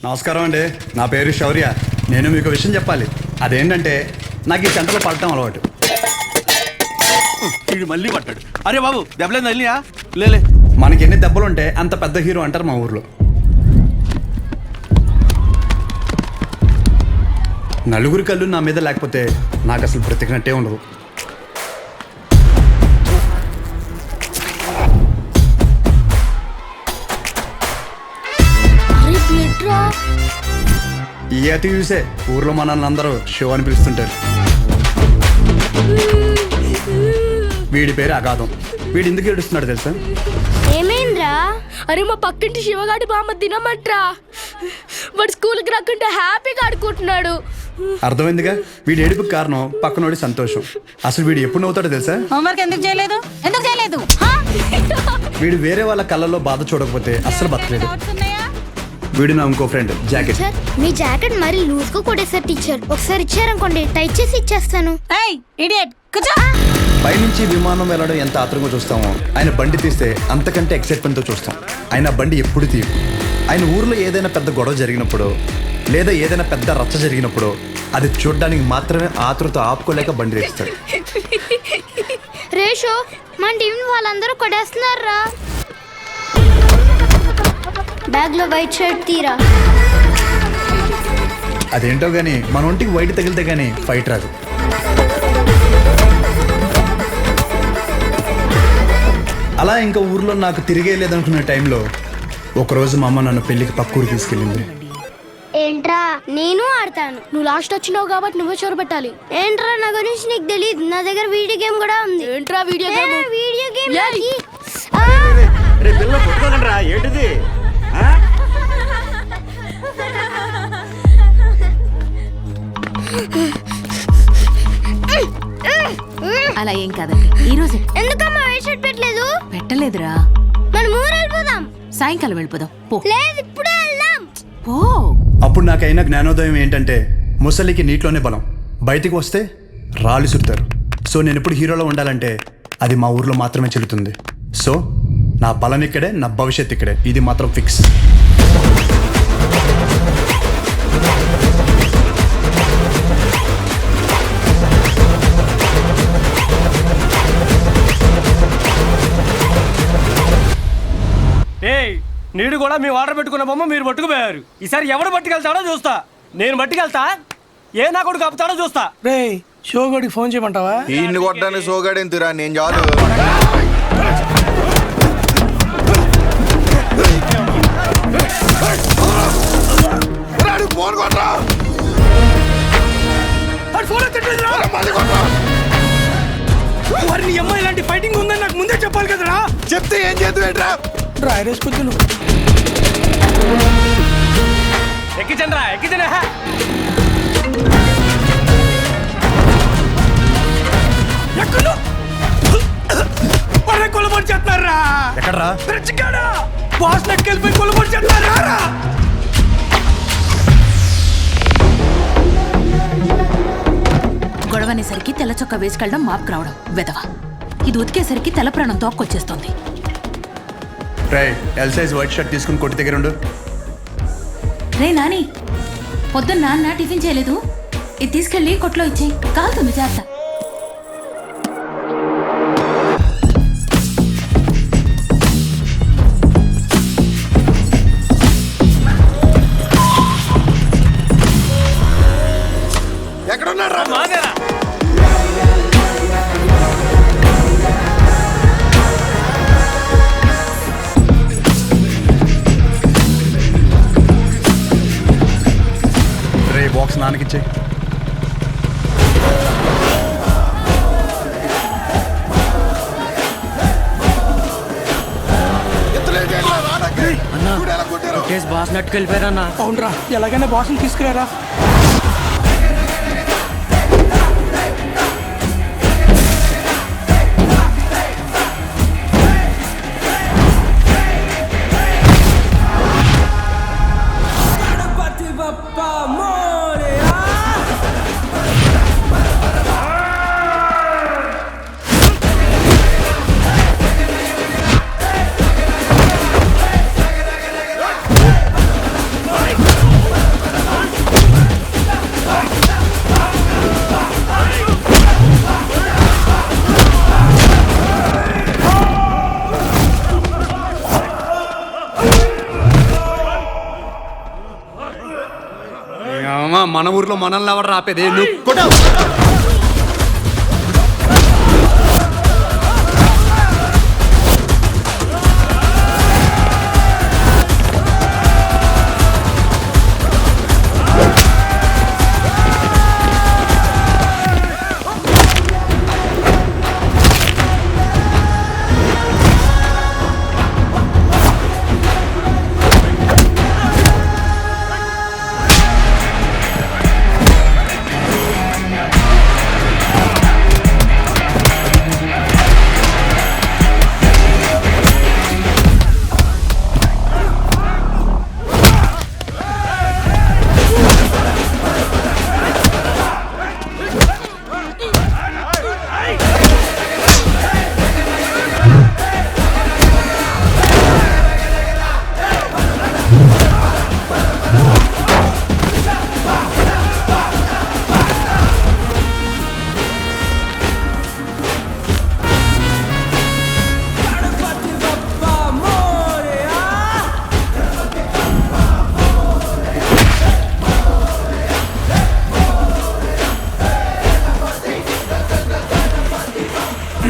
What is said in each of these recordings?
నమస్కారం అండి. నా పేరు శౌర్య. నేను మీకు విషయం చెప్పాలి. అదేంటంటే నాకు ఈ సెంటర్లో పడటం అలవాటు. వీడు మళ్ళీ పట్టాడు. అరే బాబు దెబ్బలేదు తల్లియా? లేలే. మనకి ఎన్ని దెబ్బలు ఉంటే అంత పెద్ద హీరో అంటారు మా ఊర్లో. నలుగురి కళ్ళు నా మీద లేకపోతే నాకు అసలు బ్రతికినట్టే ఉండదు. ఈ అతి చూసే ఊర్లో మనల్ని అందరూ షో అని పిలుస్తుంటారు. వీడి పేరు అగాధం. వీడు ఎందుకు ఏడుస్తున్నాడు తెలుసా? ఏమైందిరా? అరే మా పక్కింటి శివగాడి బామ్మ తినమంట్రా. వాడు స్కూల్కి రాకుండా హ్యాపీగా ఆడుకుంటున్నాడు. అర్థమైందిగా? వీడి ఏడుపుకి కారణం పక్కనోడి సంతోషం. అసలు వీడు ఎప్పుడు నవ్వుతాడో తెలుసా? హోంవర్క్ ఎందుకు చేయలేదు? వీడు వేరే వాళ్ళ కళ్ళల్లో బాధ చూడకపోతే అస్సలు బతకలేదు. వీడు నా ఇంకో ఫ్రెండ్ జాకెట్. మీ జాకెట్ మరి లూజ్ గా కొట్టేసారు టీచర్. ఒకసారి ఇచ్చారనుకోండి టైట్ చేసి ఇచ్చేస్తాను. పైనుంచి విమానం వెళ్ళడం ఎంత ఆత్రంగా చూస్తామో ఆయన బండి తీస్తే అంతకంటే ఎక్సైట్మెంట్ తో చూస్తాం. ఆయన బండి ఎప్పుడు తీయు. ఆయన ఊర్లో ఏదైనా పెద్ద గొడవ జరిగినప్పుడు లేదా ఏదైనా పెద్ద రచ్చ జరిగినప్పుడు అది చూడడానికి మాత్రమే ఆతృత ఆపుకోలేక బండి తీస్తాడు. రేషో మన టీం వాళ్ళందరూ కొట్టేస్తున్నారా? బ్యాగ్ లో వైట్ షర్ట్ తీరా. అదేంటో గానీ మన ఒంటికి వైట్ తగిలితే గానీ ఫైట్ రాదు. అలా ఇంకా ఊర్లో నాకు తిరిగే లేదనుకున్న టైంలో ఒకరోజు మా అమ్మ నన్ను పెళ్లికి పక్కూరు తీసుకెళ్ళింది. ఏంట్రా? నేను ఆడతాను. నువ్వు లాస్ట్ వచ్చినావు కాబట్టి నువ్వే చోరు పెట్టాలి. ఏంట్రా నా గురించి నీకు తెలియదు? నా దగ్గర వీడియో గేమ్ కూడా ఉంది. ఏంట్రా వీడియో గేమ్? వీడియో గేమ్ ఏంటిది? అలా ఏం కాదండి. ఈ రోజు ఎందుకమ్మా వైట్ షర్ట్ పెట్టలేదు? పెట్టలేదురా. మనం ఊరు వెళ్ళిపోదాం. సాయంకాలం వెళ్ళిపోదాం. పో. లేదు ఇప్పుడే వెళ్దాం. పో. అప్పుడు నాకైన జ్ఞానోదయం ఏంటంటే ముసలికి నీటిలోనే బలం, బయటికి వస్తే రాళ్ళు సుడతారు. సో నేను ఎప్పుడు హీరోలో ఉండాలంటే అది మా ఊర్లో మాత్రమే చెల్లుతుంది. సో నా బలం ఇక్కడే, నా భవిష్యత్ ఇక్కడే. ఇది మాత్రం ఫిక్స్. నీడు కూడా మీ ఆర్డర్ పెట్టుకున్న బొమ్మ మీరు పట్టుకుపోయారు. ఈసారి ఎవడు పట్టుకెళ్తాడో చూస్తా. నేను పట్టుకెళ్తా, ఏ నా కొడుకు కప్పుతాడో చూస్తా. రే షోగడికి ఫోన్ చేయమంటావా? ఈయన్ని కొట్టడానికి షోగాడు ఎంతురా? నేను చాలు. వారిని అమ్మాయి ఇలాంటి ఫైటింగ్ ఉందని నాకు ముందే చెప్పాలి కదరా. చెప్తే ఏం చేద్దాం? డ్రైరేసుకొద్దు. ఎక్కిచండ్రా ఎక్కిచండి. ఎక్కడ కొలబడి చేస్తున్నారా? ఎక్కడ్రా? బాస్ నెక్కెళ్ళిపోయి కొలబడి చేస్తున్నారా? గొడవనేసరికి తెల్ల చొక్క వేసుకెళ్ళడం మాపుకు రావడం వెదవ. ఇది ఉతికేసరికి తెల్ల ప్రాణం తోక్కొచ్చేస్తుంది. ఎల్ సైజ్ వైట్ షర్ట్ తీసుకుని కొట్టి దగ్గర ఉండు. రే నాని, పొద్దున్న నాన్న టిఫిన్ చేయలేదు. ఇది తీసుకెళ్ళి కొట్లో ఇచ్చేయి. కాలుతుంది జాగ్రత్త. ఎక్కడున్నారా? బాక్స్ నాన్నకిచ్చే. బాస్ నట్టుకెళ్ళిపోయారన్నా. అవునరా, ఎలాగైనా బాస్ని తీసుకురారా. మామ మన ఊర్లో మనల్ని ఎవరు రాపేది నువ్వు కొట్టు.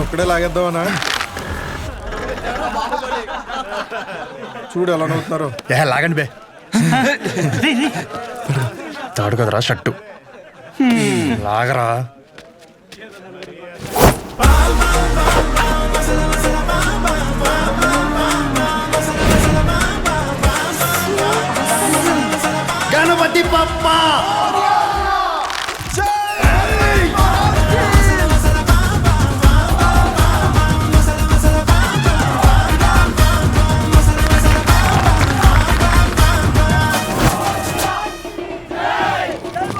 ఒక్కడే లాగేద్దామనా? చూడు ఎలా నవ్వుతున్నారు. లాగండి బే. తాడు కదరా షట్టు, లాగరా. గణపతి పప్పా.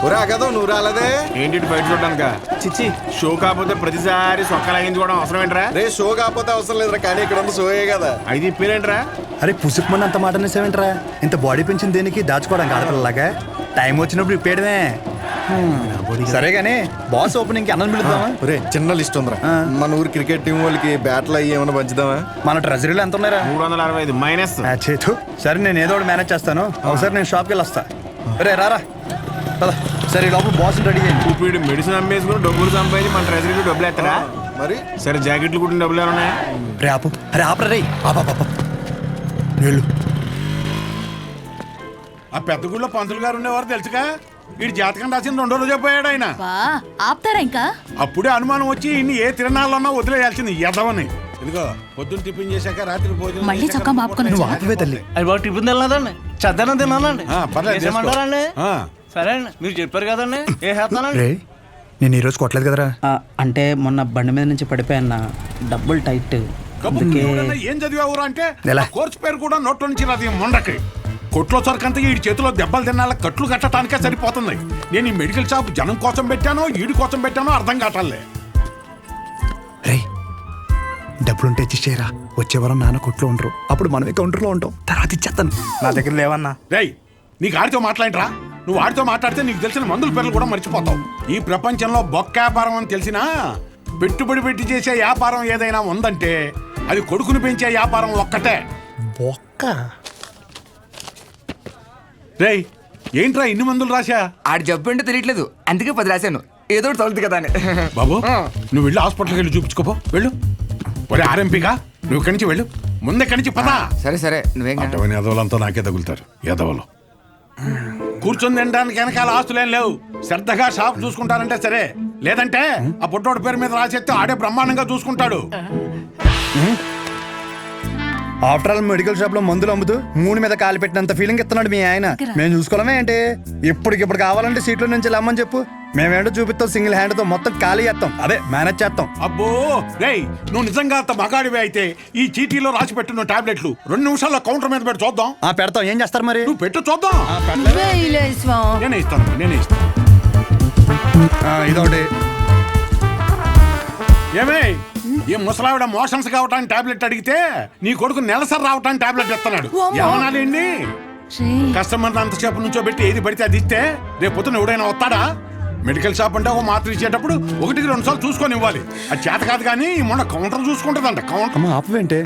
ఒరే అగదో నువ్వు రాలేదే ఏంటి బయట చూడడానిక? చిచ్చి, షో కాకపోతే ప్రతిసారి సొక్కలాగింది కూడా అవసరం ఏంట్రా? రే షో కాకపోతే అవసరం లేదురా, కానీ ఇక్కడ ఉన్న షోయే కదా. అయితే ఇప్పేరేంట్రా? అరే పుసుకుమని అంత మాట అనేసేవేంట్రా? ఇంత బాడీ పెంచింది దేనికి? దాచుకోవడానికి ఆడపిల్లలాగా. టైం వచ్చినప్పుడు ఇప్పేయడమే. సరే గానీ బాస్ ఓపెనింగ్ కి అన్నం పిలుద్దామా? ఒరే చిన్న లిస్ట్ ఉందిరా. మన ఊరు క్రికెట్ టీం వాళ్ళకి బ్యాట్లు అయ్యి ఏమైనా పంచుదామా? మన ట్రెజరీలో ఎంత ఉన్నారా? 365 మైనస్. చేతు. సరే నేను ఏదో ఒకటి మేనేజ్ చేస్తాను. ఒకసారి నేను షాప్కి వెళ్ళి వస్తా. రే రారా పద. సరే ఈ లోపల బాస్ రెడీ చేయండి. ఇప్పుడు మెడిసిన్ అమ్మేసుకుని డబ్బులు సంపాదించి మన ట్రెజరీకి డబ్బులు ఎత్తరా? మరి సరే జాకెట్లు కుట్టిన డబ్బులు ఏమన్నా? రే ఆపు. అరే ఆపరా రే. వెళ్ళు. ఆ పెద్ద గుళ్ళో పంతులు గారు ఉండేవారు తెలుసుగా. వీడి జాతకం రాసింది 2 రోజు పోయాడు ఆయన. ఆపుతారా ఇంకా? అప్పుడే అనుమానం వచ్చి ఇన్ని ఏ తిరణాలన్నా వదిలేయాల్సింది ఎదవని. ఇదిగో పొద్దున్న టిఫిన్ చేశాక రాత్రి భోజనం మళ్ళీ చొక్కా మాపుకొని నువ్వు ఆపవే తల్లి. అది బాగా టిఫిన్ తినలేదండి, చద్దనం తిన్నానండి. పర్లేదు చేసుకో. ఏమంటారండి? ఆ. సరే అండి, మీరు చెప్పారు కదండి, ఏ చేస్తానండి. రే నేను ఈరోజు కొట్టలేదు కదరా. అంటే మొన్న బండి మీద నుంచి పడిపోయాన్న, డబ్బులు టైట్. కబుర్లు ఎవడన్నా ఏం చదివావురా అంటే ఎలా? ఆ కోర్సు పేరు కూడా నోట్లో నుంచి రాదు. మొండకి కొట్లో సరికంతా ఈ చేతిలో దెబ్బలు తినాల కట్లు కట్టడానికే సరిపోతుంది. నేను ఈ మెడికల్ షాప్ జనం కోసం పెట్టానో ఈడి కోసం పెట్టానో అర్థం కావట్లే. రే డబ్బులుంటే ఇచ్చేయరా. వచ్చే వారం నాన్న కొట్లో ఉండరు, అప్పుడు మనమే కౌంటర్లో ఉంటాం. తర్వాత ఇచ్చేస్తాను. నా దగ్గర లేవన్నా. రేయ్ నీకు ఆడితో మాట్లాడరా? నువ్వు ఆడితో మాట్లాడితే నీకు తెలిసిన మందుల పేర్లు కూడా మర్చిపోతావు. ఈ ప్రపంచంలో బొక్క వ్యాపారం అని తెలిసినా పెట్టుబడి పెట్టి చేసే వ్యాపారం ఏదైనా ఉందంటే అది కొడుకుని పెంచే వ్యాపారం ఒక్కటే. బొక్క. రేయ్ ఏంట్రా ఇన్ని మందులు రాశా? ఆడి జబ్బు అంటే తెలియట్లేదు, అందుకే 10 రాశాను. ఏదో ఒకటి తగులుతుంది కదా అని. బాబు నువ్వు వెళ్ళి హాస్పిటల్కి వెళ్ళి చూపించుకోపో. వెళ్ళు. ఒరే ఆర్ఎంపీగా నువ్వు ఇక్కడి నుంచి వెళ్ళు. ముందే ఇక్కడి నుంచి పదా. సరే సరే నువ్వేం అటువంటి ఎదవలంతా నాకే తగులుతారు. ఎదవలు కూర్చొని తినడానికి వెనకాల ఆస్తులేం లేవు. శ్రద్ధగా షాప్ చూసుకుంటానంటే సరే, లేదంటే ఆ పుట్టోడు పేరు మీద రాసేస్తే ఆడే బ్రహ్మాండంగా చూసుకుంటాడు. ఆఫ్టర్ ఆల్ మెడికల్ షాప్ లో మందులు అమ్ముతూ 3 మీద కాలు పెట్టినంత ఫీలింగ్ ఇస్తున్నాడు మీ ఆయన. మేము చూసుకోవడమే ఏంటి? ఇప్పటికిప్పుడు కావాలంటే సీట్లో నుంచి లమ్మని చెప్పు, మేమేంటో చూపిస్తాం. సింగిల్ హ్యాండ్ తో మొత్తం ఖాళీ చేస్తాం, అదే మేనేజ్ చేస్తాం. అబ్బో రేయ్ నువ్వు నిజంగా అంత మగాడివే అయితే ఈ చీటీలో రాసి పెట్టిన టాబ్లెట్లు 2 నిమిషాల్లో కౌంటర్ మీద పెట్టి చూద్దాం. పెడతాం. ఏం చేస్తారు మరి? నువ్వు పెట్టు చూద్దాం. నేనే ఇస్తాను. ఇదొకటి. ఏమే ఈ ముసలావిడ మోషన్స్ కావటానికి టాబ్లెట్ అడిగితే నీ కొడుకు నెలసరి రావటానికి టాబ్లెట్ ఇస్తున్నాడు. ఏమనాలండి? కస్టమర్ అంతసేపు నుంచో పెట్టి ఏది పడితే అది ఇస్తే రేపు పొద్దున ఎవడైనా వస్తాడా? మెడికల్ షాప్ అంటే ఒక మాత్ర ఇచ్చేటప్పుడు 1-2 సార్లు చూసుకొని ఇవ్వాలి. అది చేత కాదు కానీ మొన్న కౌంటర్ చూసుకుంటుందంట. కౌంటర్ ఆపవేంటే?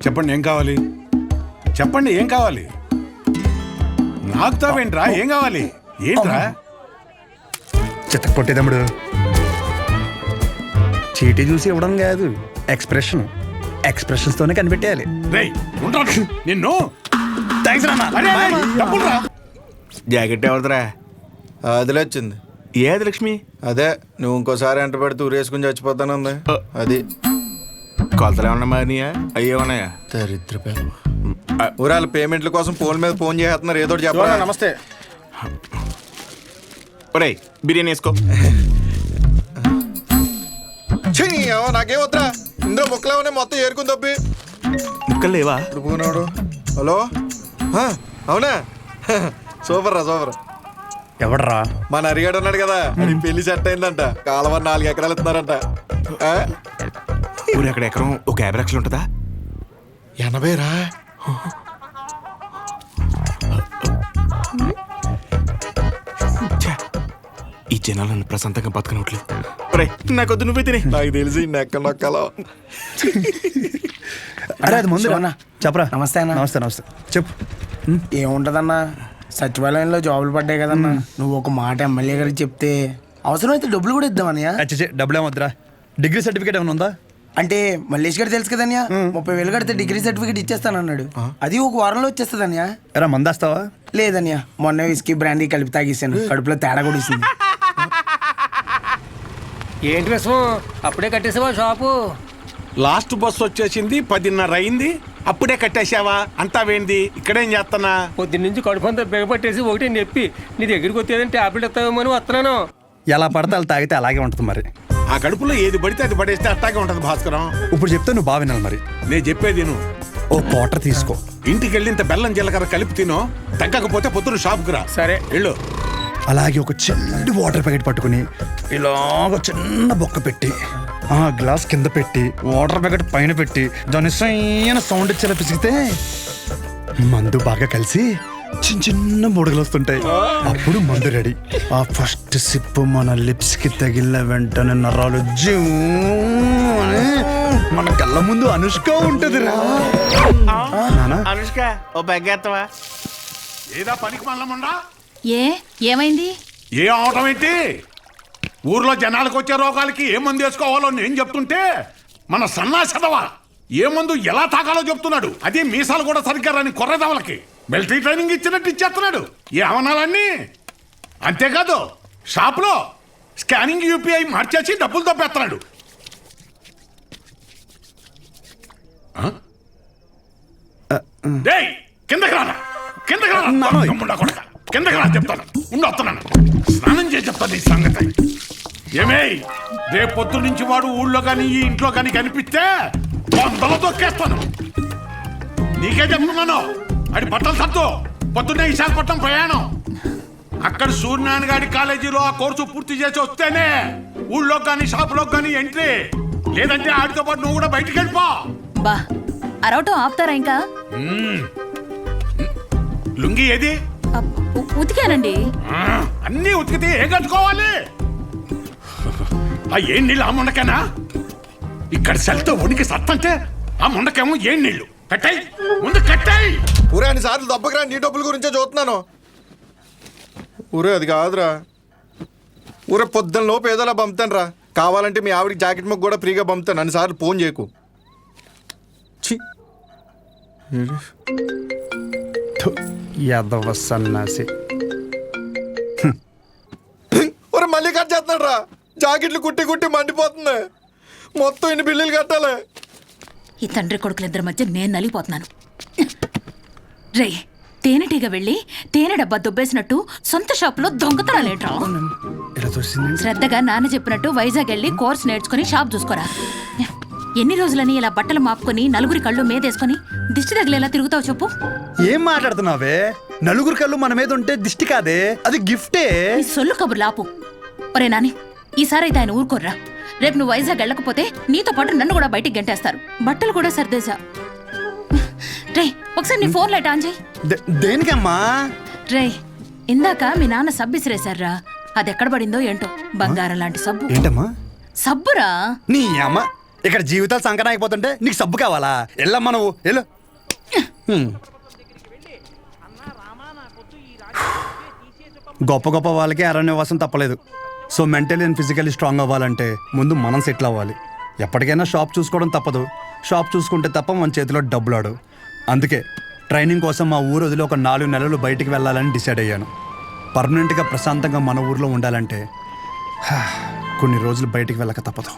చెప్పండి ఏం కావాలి? చెప్పండి ఏం కావాలి? నాకు తావేంట్రా? ఏం కావాలి? ఏంట్రా చిత్త కొట్టేదమ్ముడు చీటీ చూసి ఇవ్వడం కాదు, ఎక్స్ప్రెషన్స్తోనే కనిపెట్టేయాలి. రేయ్ ఉంటాను నిన్ను. థ్యాంక్స్ రా అన్న. అరే, అరే, డబ్బులురా. జాకెట్ ఎవరిదిరా? అదిలే వచ్చింది. ఏది లక్ష్మి? అదే నువ్వు ఇంకోసారి ఎంట పెడితే ఊరేసుకుని చచ్చిపోతానంది. అది కొలతలు ఏమన్నా మారినాయా? అయ్యేమన్నాయా? దరిద్ర ఊరాల పేమెంట్ల కోసం ఫోన్ మీద ఫోన్ చేస్తున్నారు. ఏదో చెప్పాలి. నమస్తే. ఒరేయ్ బిర్యానీ వేసుకో. నాకేం వద్దా, ఇందులో ముక్కలేమన్నా మొత్తం ఏరుకుని తప్పి. ముక్కలు లేవా? ఇప్పుడు పోనాడు. హలో, అవునా? సూపర్ రా, సూపర్. ఎవడరా? మన అరిగాడు ఉన్నాడు కదా, అది పెళ్లి సెట్ అయిందంట. కాలువ 4 ఎకరాలు ఇస్తున్నారంట. ఊరు ఎక్కడ ఎకరం ఒక 50 లక్షలు ఉంటుందా? 80 రా. ఈ జనాలు నన్ను ప్రశాంతంగా బతకనట్లు. నాకొద్దు, నువ్వే తినే. నాకు తెలిసి నెక్క నొక్కలో. అరే అది ముందు శివన్న. చెప్పరా. నమస్తే అన్న. నమస్తే చెప్పు. ఏముంటదన్నా, సచివాలయంలో జాబులు పడ్డాయి కదన్నా. నువ్వు ఒక మాట ఎమ్మెల్యే గారికి చెప్తే అవసరమైతే డబ్బులు కూడా ఇద్దామన్నయ్య. డబ్బులు ఏమొద్దురా, డిగ్రీ సర్టిఫికేట్ ఏమైనా ఉందా? అంటే మల్లేష్ గారు తెలుసు కదన్యా, 30,000 కడితే డిగ్రీ సర్టిఫికేట్ ఇచ్చేస్తానన్నాడు. అది ఒక వారంలో వచ్చేస్తుందన్యా. ఎరా మందేస్తావా? లేదన్యా, మొన్న విస్కీ బ్రాండీ కలిపి తాగేసాను. కడుపులో తేడా కూడా ఇస్తుంది. ఏంటి విషయం? అప్పుడే కట్టేసావా షాపు? లాస్ట్ బస్ వచ్చేసింది, 10:30 అయింది. అప్పుడే కట్టేశావా? అంతా వేంది? ఇక్కడేం చేస్తున్నా? పొద్దున్నుంచి కడుపంతా బిగపట్టేసి ఒకటే చెప్పి నీ దగ్గరికి వచ్చేదని టాబ్లెట్ ఇస్తావేమో అని వస్తున్నాను. ఎలా పడితే అలా తాగితే అలాగే ఉంటుంది మరి. ఆ కడుపులో ఏది పడితే అది పడేస్తే అట్టాగే ఉంటది భాస్కరం. ఇప్పుడు చెప్తే నువ్వు బాగా వినాలి మరి. నేను చెప్పేది నువ్వు ఓ క్వార్టర్ తీసుకో, ఇంటికి వెళ్ళి ఇంత బెల్లం జీలకర్ర కలిపి తినో. తగ్గకపోతే పొద్దున షాప్కి రా. సరే వెళ్ళు. అలాగే ఒక చిన్న వాటర్ ప్యాకెట్ పట్టుకుని ఇలాగ చిన్న బొక్క పెట్టి ఆ గ్లాస్ కింద పెట్టి వాటర్ ప్యాకెట్ పైన పెట్టి దాని సైన సౌండ్ ఇచ్చేలా పిసిగితే మందు బాగా కలిసి చిన్న చిన్న బుడగలు వస్తుంటాయి. అప్పుడు మందు రెడీ. ఆ ఫస్ట్ సిప్ మన లిప్స్ కి తగిలిన వెంటనే నరాలు జూ అని మన కళ్ళ ముందు అనుష్క ఉంటది రా. అనుష్క ఓ బెగ్గేత్తవా? ఏదా పనికి మల్లముండా? ఏమైంది? ఏ అవటం ఏంటి? ఊర్లో జనాలకు వచ్చే రోగాలకి ఏ మందు వేసుకోవాలో నేను చెప్తుంటే మన సన్నాసదవా ఏ మందు ఎలా తాగాలో చెప్తున్నాడు. అదే మీసాలు కూడా సరిగ్గా రాని కొర్రదవలకి మిలిటరీ ట్రైనింగ్ ఇచ్చినట్టు ఇచ్చేస్తున్నాడు. ఏ అవనాలన్నీ అంతేకాదు, షాప్లో స్కానింగ్ యూపీఐ మార్చేసి డబ్బులు తప్పేస్తున్నాడు. డేయ్ కిందకి రారా, కిందకి రారా. తమ్ముడా కొడకా, కిందకి రా చెప్తాను. ఉండి వస్తున్నాను, స్నానం చేసి చెప్తాను ఈ సంగతి. ఏమే రేపు పొద్దు నుంచి వాడు ఊళ్ళో కానీ ఈ ఇంట్లో కానీ కనిపిస్తే 100 తొక్కేస్తాను. నీకే చెప్తున్నాను. అది బట్టలు సత్తు. పొద్దున్నే విశాఖపట్నం ప్రయాణం. అక్కడ సూర్యనారాయణ గారి కాలేజీలో ఆ కోర్సు పూర్తి చేసి వస్తేనే ఊళ్ళో కానీ షాపులో కానీ ఎంట్రీ. లేదంటే ఆడితో పాటు నువ్వు కూడా బయటికి వెళ్ళిపో. బా అరవటం ఆపుతారా ఇంకా? లుంగి ఏది? ఉతికానండి. అన్నీ ఉతికితే ఏం కట్టుకోవాలి? ఆ ఏం నీళ్ళు ఆ ముండకేనా? ఇక్కడ సెల్తో ఉనికి సత్తంటే ఆ ముండకేమో ఏం నీళ్ళు? కట్టాయి ముందు కట్టాయి. ఊరే అన్ని సార్లు దెబ్బకిరా, నీ డబ్బుల గురించే చూస్తున్నాను. ఊరే అది కాదురా. ఊరే పొద్దున్న లోపు ఏదోలా పంపుతాను రా. కావాలంటే మీ ఆవిడకి జాకెట్ ముక్క కూడా ఫ్రీగా పంపుతాను. అన్నిసార్లు ఫోన్ చేయకు. యాదవ సన్నాసి. ఒరే మళ్ళీ కట్ చేస్తున్నాడు రా. జాకెట్లు కుట్టి కుట్టి మండిపోతుంది. మొత్తం ఇన్ని బిల్లులు కట్టాలి. ఈ తండ్రి కొడుకులిద్దరి మధ్య నేను నలిగిపోతున్నాను. రే తేనెటీగ వెళ్ళి తేనె డబ్బా దుబ్బేసినట్టు సొంత షాపులో దొంగతనాలేట్రా? శ్రద్ధగా నాన్న చెప్పినట్టు వైజాగ్ వెళ్ళి కోర్స్ నేర్చుకుని షాప్ చూసుకోరా. ఎన్ని రోజులని ఇలా బట్టలు మాపుకొని నలుగురి కళ్ళు మీదేసుకొని దిష్టి తగిలేలా తిరుగుతావు చెప్పు? ఏం మాట్లాడుతున్నావే? నలుగురు కళ్ళు మన మీద ఉంటే దిష్టి కాదే, అది గిఫ్టే. నీ సొల్లు కబుర్లు ఆపు. ఒరే నాని, ఈసారి అయితే ఆయన ఊరుకోర్రా. రేపు నువ్వు వైజాగ్ వెళ్ళకపోతే నీతో పాటు నన్ను కూడా బయటికి గంటేస్తారు. బట్టలు కూడా సర్దేశా. రే ఒకసారి నీ ఫోన్ లైట్ ఆన్ చేయి. దేనికమ్మా? రే ఇందాక మీ నాన్న సబ్బు ఇసిరేశారా, అది ఎక్కడ పడిందో ఏంటో. బంగారం లాంటి సబ్బు. ఏంటమ్మా? సబ్బురా. నీ అమ్మ ఇక్కడ జీవితాలు సంకటం అయిపోతుంటే నీకు సబ్బు కావాలా? వెళ్ళమ్మా నువ్వు వెళ్ళు. గొప్ప గొప్ప వాళ్ళకి అరణ్యవాసం తప్పలేదు. So mentally and physically strong అవ్వాలంటే ముందు మనం సెటిల్ అవ్వాలి. ఎప్పటికైనా షాప్ చూసుకోవడం తప్పదు. షాప్ చూసుకుంటే తప్ప మన చేతిలో డబ్బులు ఆడు. అందుకే ట్రైనింగ్ కోసం మా ఊరు వదిలి ఒక 4 నెలలు బయటికి వెళ్ళాలని డిసైడ్ అయ్యాను. పర్మనెంట్గా ప్రశాంతంగా మన ఊర్లో ఉండాలంటే కొన్ని రోజులు బయటికి వెళ్ళక తప్పదు.